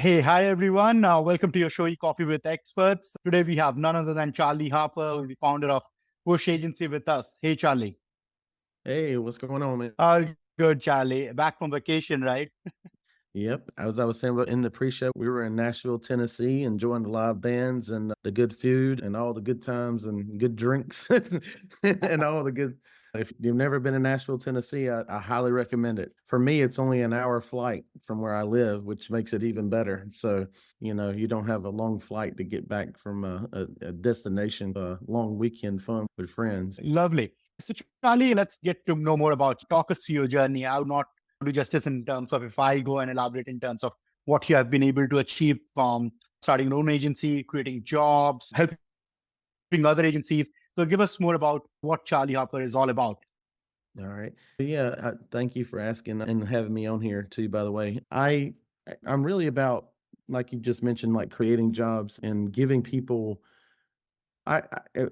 Hey, hi everyone. Welcome to your show, Coffee with Experts. Today we have none other than Charlie Harper, the founder of Whoosh Agency, with us. Hey, Charlie. Hey, what's going on, man? All good, Charlie. Back from vacation, right? Yep. As I was saying about in the pre-show, we were in Nashville, Tennessee, enjoying the live bands and the good food and all the good times and good drinks and all the good. If you've never been in Nashville, Tennessee, I highly recommend it. For me, it's only an hour flight from where I live, which makes it even better. So, you don't have a long flight to get back from a destination, a long weekend fun with friends. Lovely. So, Charlie, let's get to know more about talk us through your journey. I would not do justice in terms of if I go and elaborate in terms of what you have been able to achieve from starting your own agency, creating jobs, helping other agencies. So, give us more about what Charlie Harper is all about. All right. Yeah, thank you for asking and having me on here too, by the way. I'm really about, like you just mentioned, like creating jobs and giving people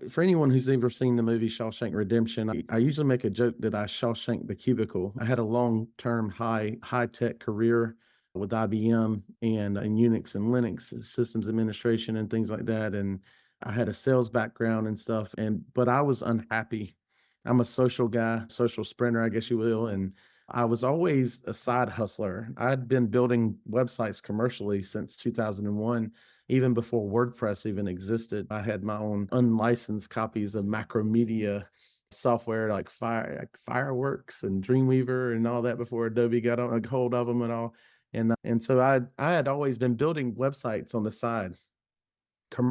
for anyone who's ever seen the movie Shawshank Redemption, I usually make a joke that I Shawshank the cubicle. I had a long-term high tech career with IBM and Unix and Linux systems administration and things like that. And I had a sales background and stuff. But I was unhappy. I'm a social guy, social sprinter, I guess you will. And I was always a side hustler. I'd been building websites commercially since 2001, even before WordPress even existed. I had my own unlicensed copies of Macromedia software like Fireworks and Dreamweaver and all that before Adobe got on a hold of them and all. And so I had always been building websites on the side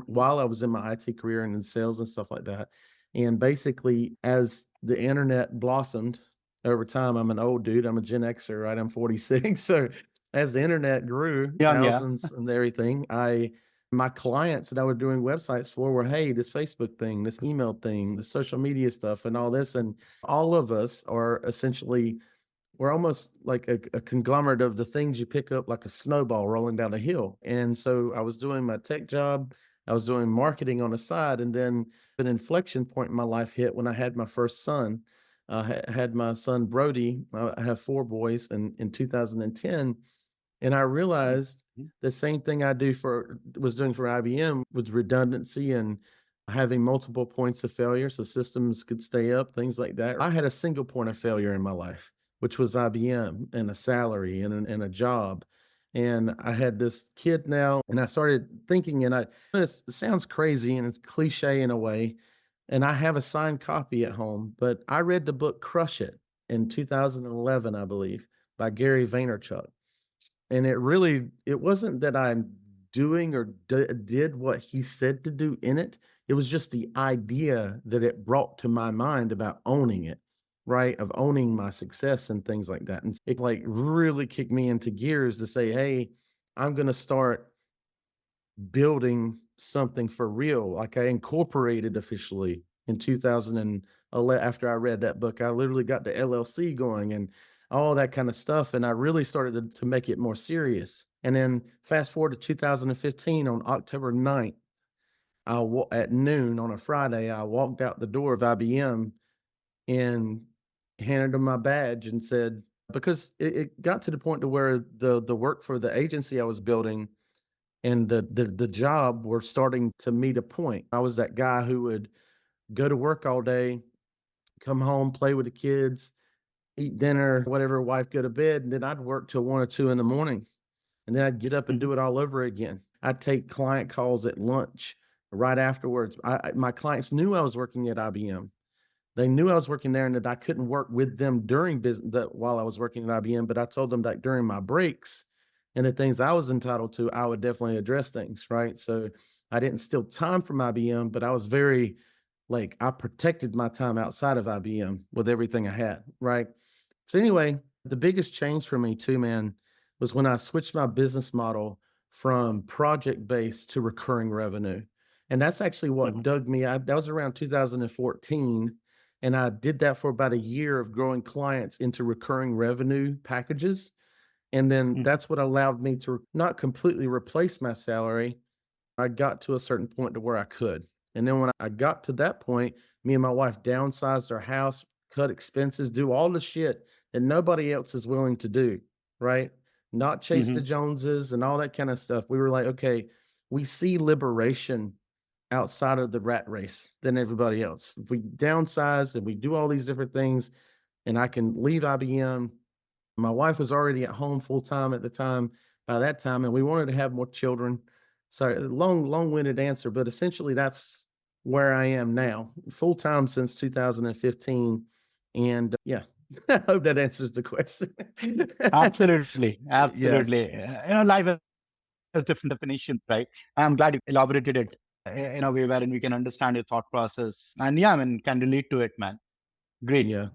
while I was in my IT career and in sales and stuff like that. And basically, as the internet blossomed over time, I'm an old dude. I'm a Gen Xer, right? I'm 46. So as the internet grew, Young, yeah. thousands and everything, my clients that I was doing websites for were, hey, this Facebook thing, this email thing, the social media stuff, and all this. And all of us are essentially we're almost like a conglomerate of the things you pick up like a snowball rolling down a hill. And so I was doing my tech job, I was doing marketing on the side, and then an inflection point in my life hit when I had my first son. Had my son Brody. I have four boys in 2010, and I realized Mhm. the same thing I was doing for IBM with redundancy and having multiple points of failure so systems could stay up, things like that. I had a single point of failure in my life, which was IBM and a salary and a job. And I had this kid now, and I started thinking, this sounds crazy and it's cliche in a way. And I have a signed copy at home, but I read the book Crush It in 2011, I believe, by Gary Vaynerchuk. And it wasn't that I'm doing or did what he said to do in it. It was just the idea that it brought to my mind about owning it, right? Of owning my success and things like that. And it like really kicked me into gears to say, hey, I'm going to start building something for real. Like I incorporated officially in 2011 after I read that book. I literally got the LLC going and all that kind of stuff. And I really started to make it more serious. And then fast forward to 2015 on October 9th, at noon on a Friday, I walked out the door of IBM and handed them my badge and said, because it got to the point to where the work for the agency I was building and the job were starting to meet a point. I was that guy who would go to work all day, come home, play with the kids, eat dinner, whatever, wife go to bed, and then I'd work till 1 or 2 in the morning, and then I'd get up and Mhm. do it all over again. I'd take client calls at lunch right afterwards. My clients knew I was working at IBM. They knew I was working there and that I couldn't work with them during business that while I was working at IBM, but I told them that during my breaks and the things I was entitled to, I would definitely address things, right? So I didn't steal time from IBM, but I was very like I protected my time outside of IBM with everything I had, right? So anyway, the biggest change for me too, man, was when I switched my business model from project based to recurring revenue. And that's actually what Mhm. dug me. That was around 2014. And I did that for about a year of growing clients into recurring revenue packages. And then Mhm. that's what allowed me to not completely replace my salary. I got to a certain point to where I could. And then when I got to that point, me and my wife downsized our house, cut expenses, do all the shit that nobody else is willing to do, right? not chase the Hmm. Joneses and all that kind of stuff. We were like, okay, we see liberation outside of the rat race than everybody else. If we downsize and we do all these different things and I can leave IBM, my wife was already at home full time at the time by that time, and we wanted to have more children. So long-winded answer, but essentially that's where I am now, full time since 2015. And yeah, I hope that answers the question. Absolutely, Yeah. absolutely. Life has different definitions, right? I'm glad you elaborated it in a way wherein we can understand your thought process, and yeah, I mean, can relate to it, man. Great. Yeah.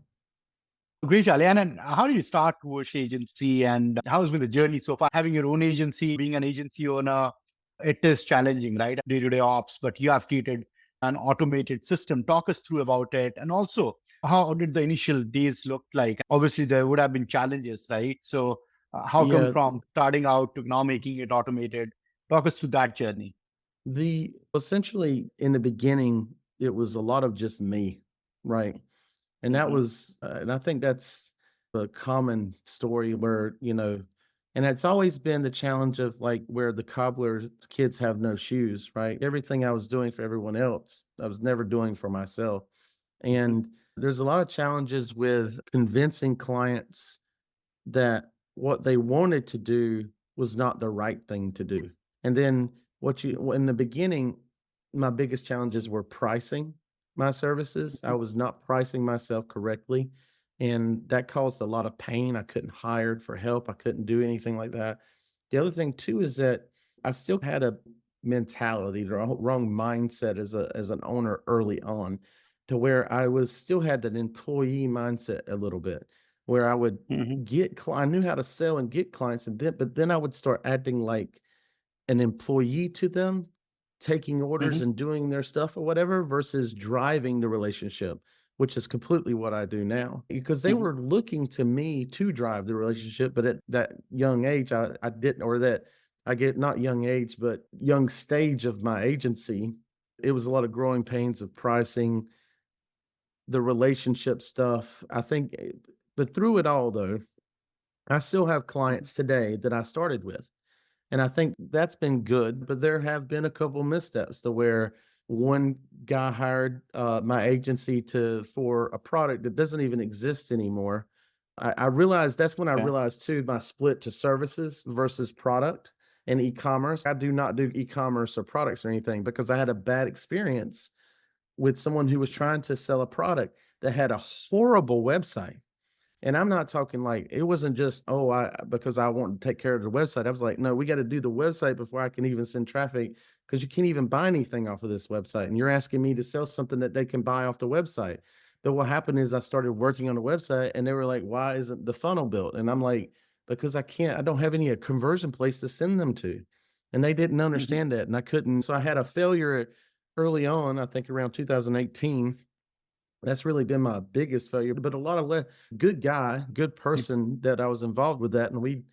Great, Charlie. And how did you start Whoosh Agency, and how's been the journey so far? Having your own agency, being an agency owner, it is challenging, right? Day-to-day ops, but you have created an automated system. Talk us through about it. And also, how did the initial days look like? Obviously, there would have been challenges, right? So how come Yeah. from starting out to now making it automated? Talk us through that journey. The essentially in the beginning, it was a lot of just me, right? And that Hmm. was, and I think that's a common story where, and it's always been the challenge of like where the cobbler's kids have no shoes, right? Everything I was doing for everyone else, I was never doing for myself. Hmm. And there's a lot of challenges with convincing clients that what they wanted to do was not the right thing to do. And then in the beginning, my biggest challenges were pricing my services. I was not pricing myself correctly. And that caused a lot of pain. I couldn't hire for help. I couldn't do anything like that. The other thing too is that I still had a mentality, the wrong mindset as an owner early on, to where I was still had an employee mindset a little bit, where I would Hmm. I knew how to sell and get clients, and then I would start acting like an employee to them, taking orders Hmm. and doing their stuff or whatever, versus driving the relationship, which is completely what I do now. Because they Hmm. were looking to me to drive the relationship, but at that young age, I didn't, or that I get not young age, but young stage of my agency, it was a lot of growing pains of pricing, the relationship stuff. I think, but through it all, though, I still have clients today that I started with. And I think that's been good, but there have been a couple missteps to where one guy hired my agency for a product that doesn't even exist anymore. I realized that's when I Okay. realized too my split to services versus product and e-commerce. I do not do e-commerce or products or anything because I had a bad experience with someone who was trying to sell a product that had a horrible website. And I'm not talking like it wasn't just, oh, I because I want to take care of the website. I was like, no, we got to do the website before I can even send traffic because you can't even buy anything off of this website. And you're asking me to sell something that they can buy off the website. But what happened is I started working on the website and they were like, why isn't the funnel built? And I'm like, because I don't have any conversion place to send them to. And they didn't Hmm. understand that. And I couldn't. So I had a failure early on, I think around 2018. That's really been my biggest failure, but a lot of good guy, good person that I was involved with that, and we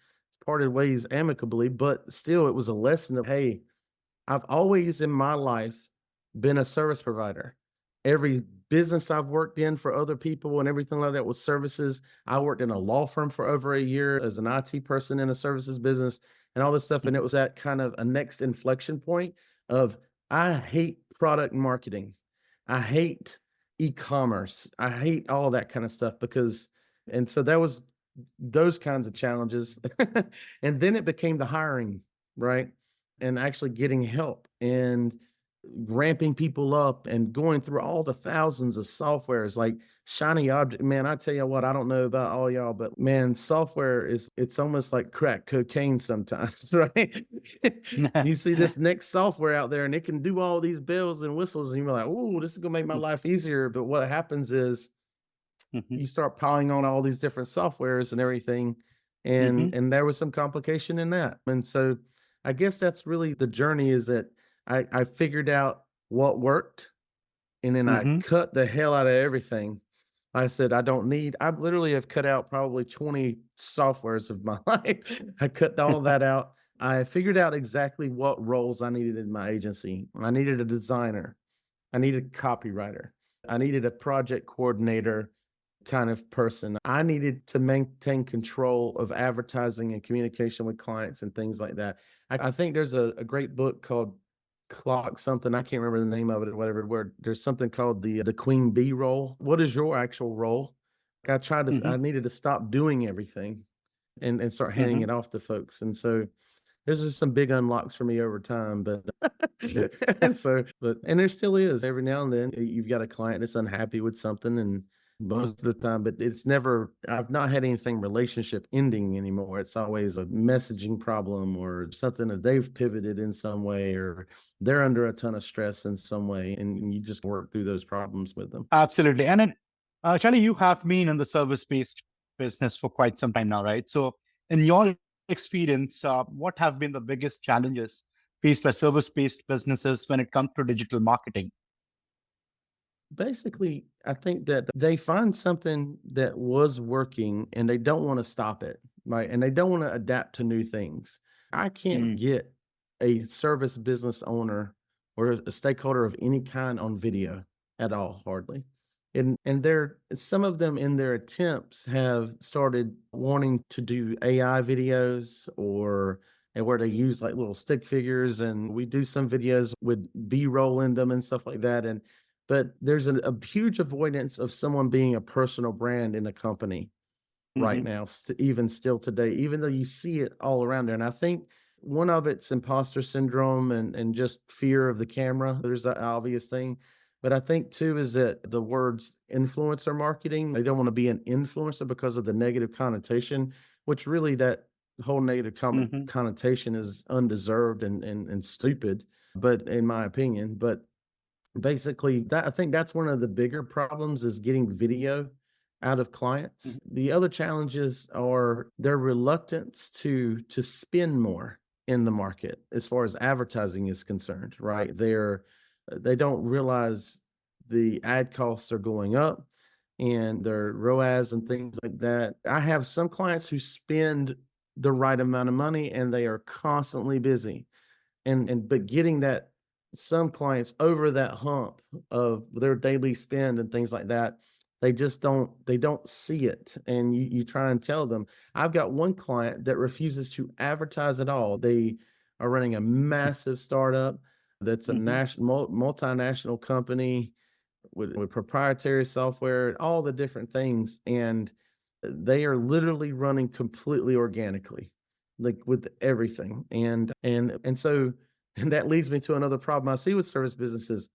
parted ways amicably, but still it was a lesson of, hey, I've always in my life been a service provider. Every business I've worked in for other people and everything like that was services. I worked in a law firm for over a year as an IT person in a services business and all this stuff. And it was that kind of a next inflection point of I hate product marketing. I hate e-commerce. I hate all that kind of stuff and so that was those kinds of challenges. And then it became the hiring, right? And actually getting help and ramping people up and going through all the thousands of softwares like shiny object. Man, I tell you what, I don't know about all y'all, but man, software it's almost like crack cocaine sometimes, right? You see this next software out there and it can do all these bells and whistles, and you're like, oh, this is gonna make my life easier. But what happens is Hmm. you start piling on all these different softwares and everything, Hmm. and there was some complication in that. And so I guess that's really the journey, is that I figured out what worked, and then I Hmm. cut the hell out of everything. I said, I literally have cut out probably 20 softwares of my life. I cut all of that out. I figured out exactly what roles I needed in my agency. I needed a designer. I needed a copywriter. I needed a project coordinator, kind of person. I needed to maintain control of advertising and communication with clients and things like that. I think there's a great book called Clock something. I can't remember the name of it or whatever. Where there's something called the queen bee role. What is your actual role? I Hmm. needed to stop doing everything and start handing Hmm. it off to folks. And so those are some big unlocks for me over time, but and there still is every now and then you've got a client that's unhappy with something, and most of the time, but it's never, I've not had anything relationship ending anymore. It's always a messaging problem or something that they've pivoted in some way, or they're under a ton of stress in some way, and you just work through those problems with them. Absolutely. And then, Charlie, you have been in the service-based business for quite some time now, right? So, in your experience, what have been the biggest challenges faced by service-based businesses when it comes to digital marketing? Basically, I think that they find something that was working and they don't want to stop it, right? And they don't want to adapt to new things. I can't Mm-hmm. get a service business owner or a stakeholder of any kind on video at all, hardly. And they're some of them in their attempts have started wanting to do AI videos or and where they use like little stick figures, and we do some videos with B-roll in them and stuff like that. And but there's a huge avoidance of someone being a personal brand in a company right Mm-hmm. now, even still today, even though you see it all around there. And I think one of it's imposter syndrome and just fear of the camera. There's that obvious thing. But I think too is that the words influencer marketing, they don't want to be an influencer because of the negative connotation, which really that whole negative Mm-hmm. connotation is undeserved and stupid, but in my opinion. But basically, that I think that's one of the bigger problems is getting video out of clients. The other challenges are their reluctance to spend more in the market as far as advertising is concerned, right? They don't realize the ad costs are going up and their ROAS and things like that. I have some clients who spend the right amount of money and they are constantly busy, and but getting that some clients over that hump of their daily spend and things like that, they don't see it. And you try and tell them. I've got one client that refuses to advertise at all. They are running a massive startup that's a Mm-hmm. national multinational company with proprietary software, all the different things, and they are literally running completely organically, like with everything. And so and that leads me to another problem I see with service businesses.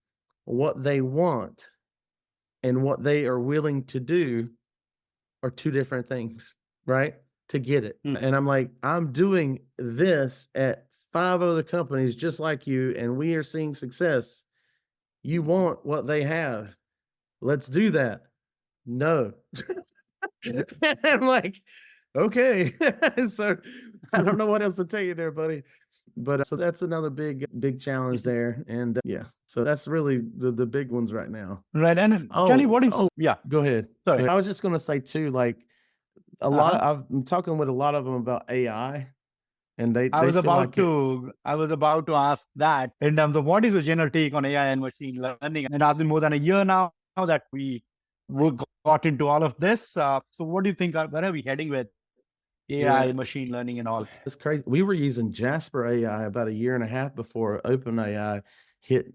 What they want and what they are willing to do are two different things, right? To get it. And I'm like, I'm doing this at five other companies just like you, and we are seeing success. You want what they have. Let's do that. No. I'm like, okay. So I don't know what else to tell you there, buddy. But so that's another big challenge Mm-hmm. there. And yeah, so that's really the big ones right now. Right. And then, Charlie, Oh, what is, oh, yeah, go ahead. Go sorry. ahead. I was just gonna say too, like Uh-huh. I'm talking with a lot of them about AI, and they feel like it. I was about to ask that in terms of what is your general take on AI and machine learning? And it has been more than a year now that we got into all of this. So what do you think? Where are we heading with AI, Yeah, machine learning, and all? it's crazy. We were using Jasper AI about a year and a half before OpenAI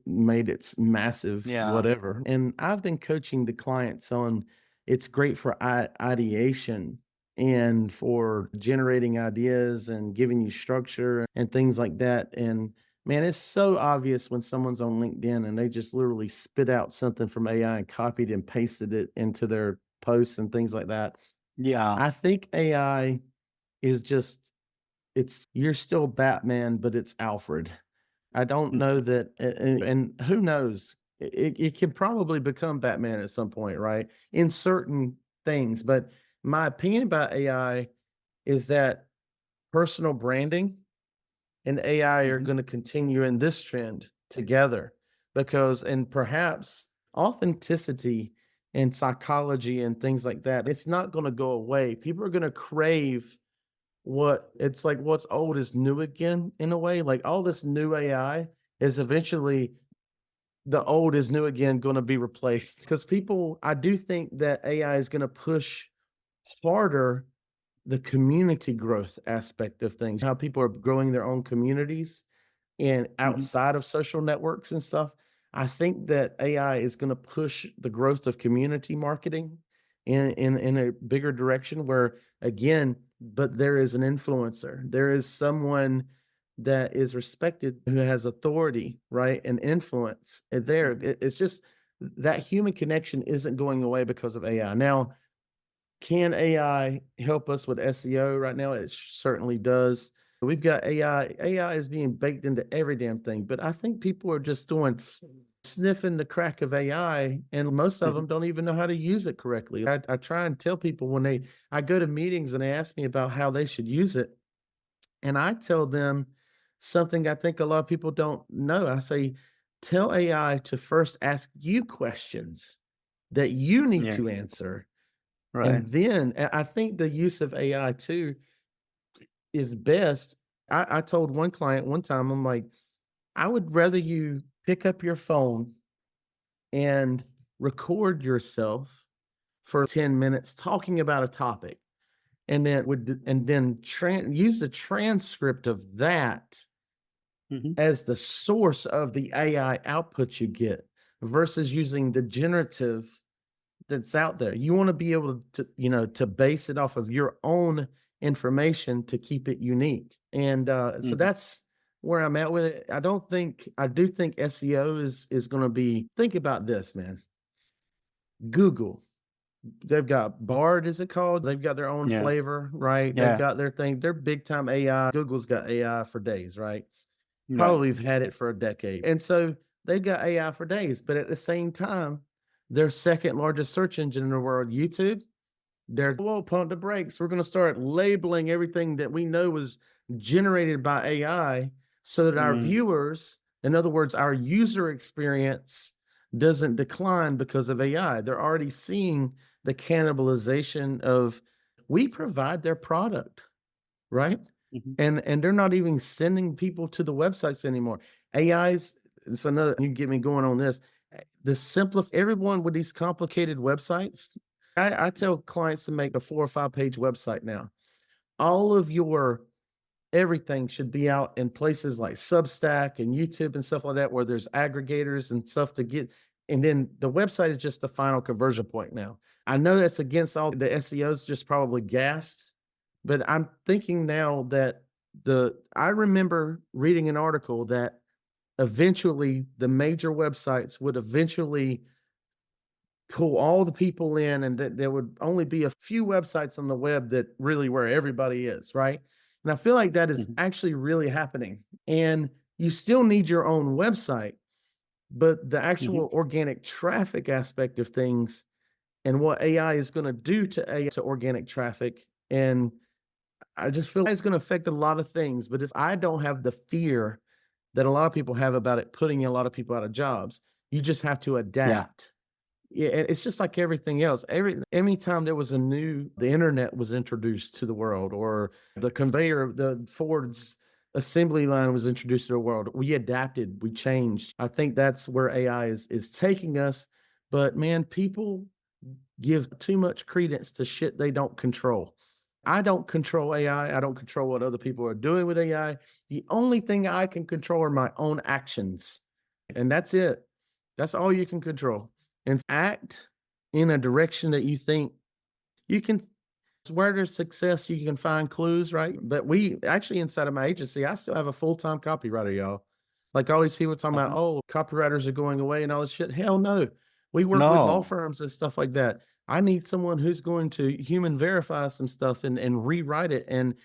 made its massive Yeah. whatever. And I've been coaching the clients on it's great for ideation and for generating ideas and giving you structure and things like that. And man, it's so obvious when someone's on LinkedIn and they just literally spit out something from AI and copied and pasted it into their posts and things like that. Yeah. I think AI is just it's you're still Batman, but it's Alfred. I don't know that, and who knows? It can probably become Batman at some point, right? In certain things, but my opinion about AI is that personal branding and AI are Mhm. going to continue in this trend together because, and perhaps authenticity and psychology and things like that, it's not going to go away. People are going to crave what it's like what's old is new again in a way. Like all this new AI is eventually the old is new again going to be replaced because people, I do think that AI is going to push harder the community growth aspect of things, how people are growing their own communities and Mhm. outside of social networks and stuff. I think that AI is going to push the growth of community marketing in a bigger direction where again, but there is an influencer. There is someone that is respected who has authority, right? And influence there. Mhm. It's just that human connection isn't going away because of AI. Now, can AI help us with SEO right now? It certainly does. We've got AI. AI is being baked into every damn thing, but I think people are just doing sniffing the crack of AI, and most of Mhm. them don't even know how to use it correctly. I try and tell people when I go to meetings and they ask me about how they should use it, and I tell them something I think a lot of people don't know. I say, tell AI to first ask you questions that you need Yeah. to answer, Right. and then I think the use of AI too is best. I told one client one time, I'm like, I would rather you pick up your phone and record yourself for 10 minutes talking about a topic and then use the transcript of that Mhm. as the source of the AI output you get versus using the generative that's out there. You want to be able to, to base it off of your own information to keep it unique. And so Mhm. that's where I'm at with it. I do think SEO is going to be, think about this, man. Google, they've got Bard, is it called? They've got their own Yeah. flavor, right? They've Yeah. got their thing. They're big time AI. Google's got AI for days, right? Right. Probably have had it for a decade. And so they've got AI for days, but at the same time, their second largest search engine in the world, YouTube, they're, whoa, pump the brakes. We're going to start labeling everything that we know was generated by AI so that our Mm. viewers, in other words, our user experience doesn't decline because of AI. They're already seeing the cannibalization of, we provide their product, right? Mhm. And they're not even sending people to the websites anymore. AI's, it's another, you get me going on this. The simple, everyone with these complicated websites, I tell clients to make a 4 or 5 page website now. All of your everything should be out in places like Substack and YouTube and stuff like that, where there's aggregators and stuff to get. And then the website is just the final conversion point now. I know that's against all the SEOs, just probably gasps, but I'm thinking now that I remember reading an article that eventually the major websites would eventually pull all the people in and that there would only be a few websites on the web that really where everybody is, right? And I feel like that is Mhm. actually really happening. And you still need your own website, but the Mhm. actual organic traffic aspect of things and what AI is going to do to AI to organic traffic. And I just feel like it's going to affect a lot of things, but I don't have the fear that a lot of people have about it putting a lot of people out of jobs. You just have to Yeah. adapt. Yeah, it's just like everything else. Anytime there was the internet was introduced to the world, or the conveyor, the Ford's assembly line was introduced to the world, we adapted, we changed. I think that's where AI is taking us. But man, people give too much credence to shit they don't control. I don't control AI. I don't control what other people are doing with AI. The only thing I can control are my own actions. And that's it. That's all you can control. And act in a direction that you think you can. Where there's success, you can find clues, right? But we actually, inside of my agency, I still have a full-time copywriter, y'all. Like all these people talking about, Uh-huh. oh, copywriters are going away and all this shit. Hell no. We work with law No. firms and stuff like that. I need someone who's going to human verify some stuff and rewrite it. And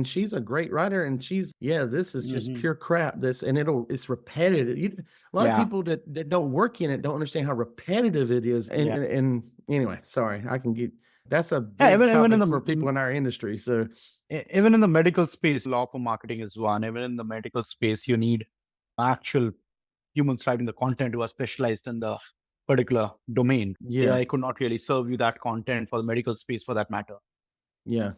she's a great writer, and yeah, this is just Mhm. pure crap. It's repetitive. A lot of Yeah. people that don't work in it don't understand how repetitive it is. Yeah. And anyway, sorry, I can get, that's a Yeah. big Even in topic the for people in our industry. So even in the medical space, law for marketing is one. Even in the medical space, you need actual humans writing the content who are specialized in the particular domain. yeah, AI could not really serve you that content for the medical space for that matter. yeah,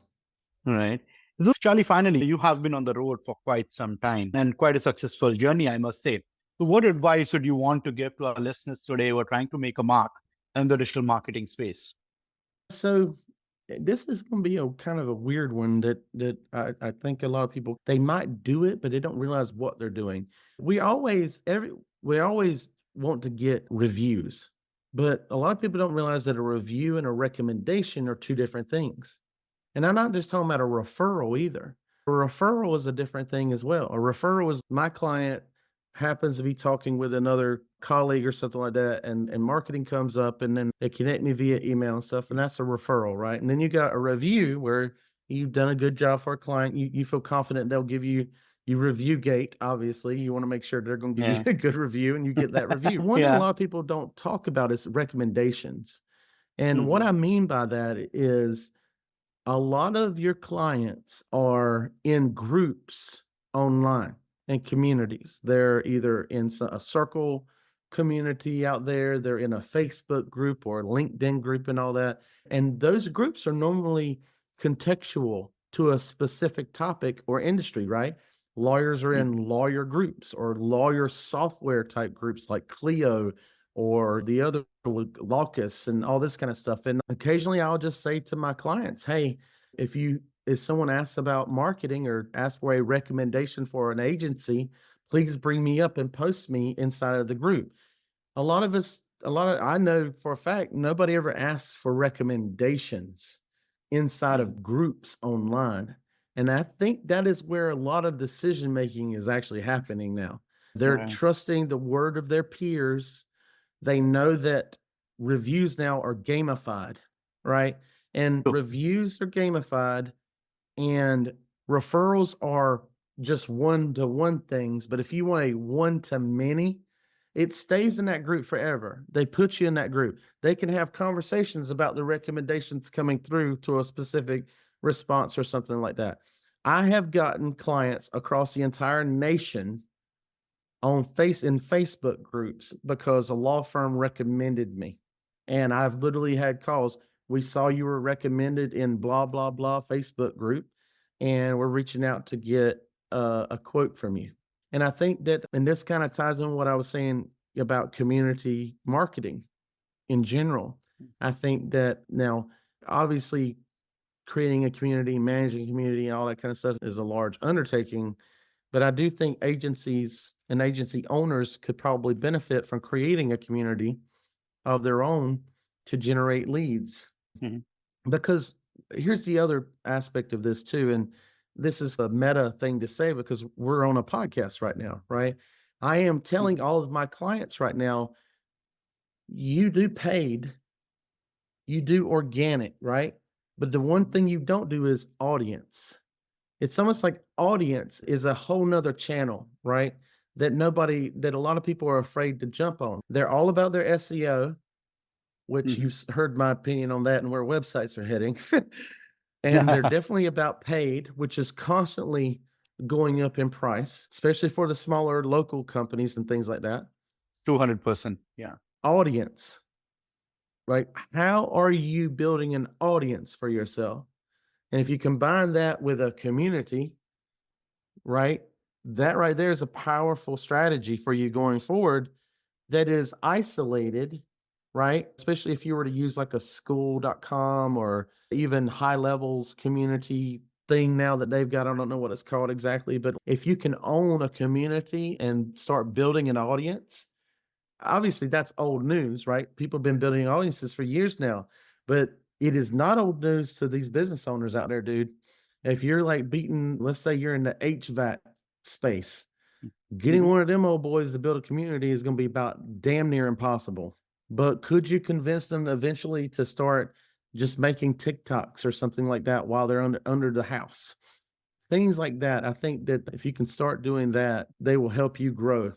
Right. So, Charlie, finally, you have been on the road for quite some time and quite a successful journey, I must say. So what advice would you want to give to our listeners today who are trying to make a mark in the digital marketing space? So this is going to be a kind of a weird one that I think a lot of people, they might do it, but they don't realize what they're doing. We always want to get reviews, but a lot of people don't realize that a review and a recommendation are two different things. And I'm not just talking about a referral either. A referral is a different thing as well. A referral is my client happens to be talking with another colleague or something like that, and marketing comes up, and then they connect me via email and stuff, and that's a referral, right? And then you got a review where you've done a good job for a client. You feel confident they'll give you review gate. Obviously, you want to make sure they're going to give you Yeah. a good review, and you get that review. One thing a Yeah. lot of people don't talk about is recommendations. And what Mhm. I mean by that is a lot of your clients are in groups online and communities. They're either in a circle community out there, they're in a Facebook group or a LinkedIn group and all that. And those groups are normally contextual to a specific topic or industry, right? Lawyers are in lawyer groups or lawyer software type groups like Clio or the other with Locus and all this kind of stuff. And occasionally I'll just say to my clients, hey, if someone asks about marketing or asks for a recommendation for an agency, please bring me up and post me inside of the group. I know for a fact, nobody ever asks for recommendations inside Mhm. of groups online. And I think that is where a lot of decision making is actually happening now. They're Right. trusting the word of their peers. They know that reviews now are gamified, right? And True. reviews are gamified and referrals are just one-to-one things. But if you want a one-to-many, it stays in that group forever. They put you in that group. They can have conversations about the recommendations coming through to a specific response or something like that. I have gotten clients across the entire nation in Facebook groups because a law firm recommended me. And I've literally had calls. We saw you were recommended in blah, blah, blah Facebook group, and we're reaching out to get a quote from you. And I think that, and this kind of ties in what I was saying about community marketing in general. I think that now, obviously, creating a community, managing a community, and all that kind of stuff is a large undertaking. But I do think agencies and agency owners could probably benefit from creating a community of their own to generate leads. Mhm. Because here's the other aspect of this too, and this is a meta thing to say because we're on a podcast right now, right? I am telling all of my clients right now, you do paid, you do organic, right? But the one thing you don't do is audience. It's almost like audience is a whole nother channel, right? That a lot of people are afraid to jump on. They're all about their SEO, which Mhm. you've heard my opinion on that and where websites are heading. And they're Yeah. definitely about paid, which is constantly going up in price, especially for the smaller local companies and things like that. 200%. Yeah. Audience, right? How are you building an audience for yourself? And if you combine that with a community, right? That right there is a powerful strategy for you going forward that is isolated, right? Especially if you were to use like a school.com or even high levels community thing now that they've got. I don't know what it's called exactly, but if you can own a community and start building an audience, obviously that's old news, right? People have been building audiences for years now, but it is not old news to these business owners out there, dude. If you're like beating, let's say you're in the HVAC space, getting Mhm. one of them old boys to build a community is going to be about damn near impossible. But could you convince them eventually to start just making TikToks or something like that while they're under the house? Things like that. I think that if you can start doing that, they will help you grow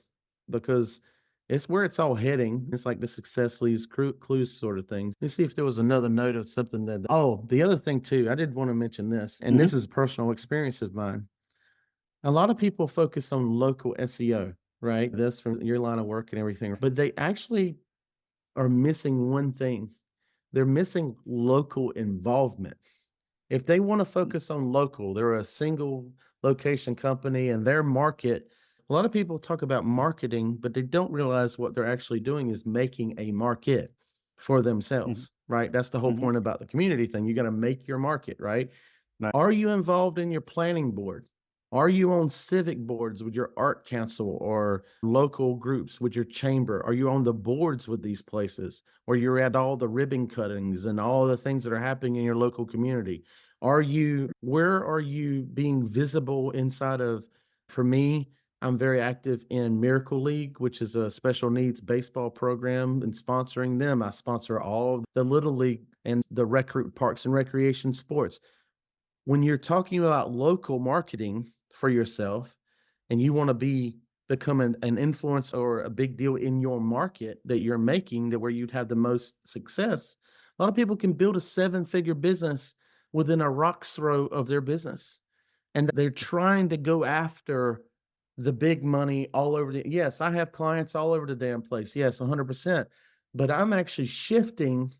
because it's where it's all heading. It's like the success leaves clues sort of thing. Let's see if there was another note of something that, oh, the other thing too, I did want to mention this, and Mhm. this is a personal experience of mine. A lot of people focus on local SEO, right? That's from your line of work and everything, but they actually are missing one thing. They're missing local involvement. If they want to focus on local, they're a single location company and their market, A lot of people talk about marketing, but they don't realize what they're actually doing is making a market for Mhm, themselves, right? That's the whole mhm. point about the community thing. You got to make your market, right? Right. Are you involved in your planning board? Are you on civic boards with your art council or local groups with your chamber? Are you on the boards with these places? Or you're at all the ribbon cuttings and all the things that are happening in your local community? Where are you being visible inside of, for me, I'm very active in Miracle League, which is a special needs baseball program, and sponsoring them. I sponsor all of the Little League and the parks and recreation sports. When you're talking about local marketing for yourself and you want to become an influence or a big deal in your market that you're making, that where you'd have the most success, a lot of people can build a 7-figure business within a rock's throw of their business. And they're trying to go after the big money all over yes, I have clients all over the damn place. Yes, 100%. But I'm actually shifting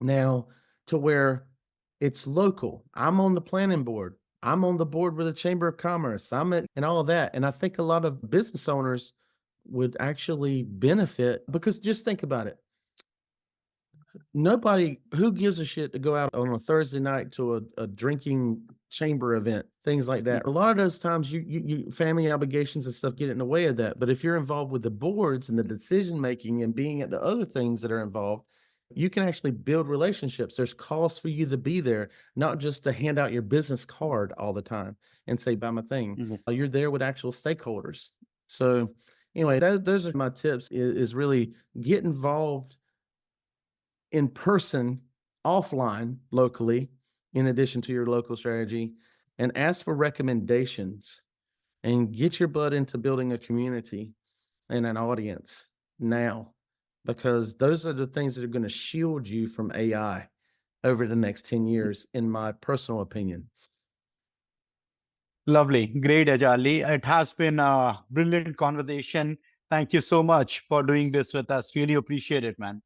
now to where it's local. I'm on the planning board. I'm on the board with the Chamber of Commerce. And all of that. And I think a lot of business owners would actually benefit because just think about it. Nobody who gives a shit to go out on a Thursday night to a drinking chamber event, things like that. A lot of those times you family obligations and stuff get in the way of that. But if you're involved with the boards and the decision making and being at the other things that are involved, you can actually build relationships. There's calls for you to be there, not just to hand out your business card all the time and say, buy my thing. Mhm. You're there with actual stakeholders. So anyway, those are my tips is really get involved in person, offline, locally, in addition to your local strategy, and ask for recommendations and get your butt into building a community and an audience now, because those are the things that are going to shield you from AI over the next 10 years, in my personal opinion. Lovely. Great, Charlie. It has been a brilliant conversation. Thank you so much for doing this with us. Really appreciate it, man.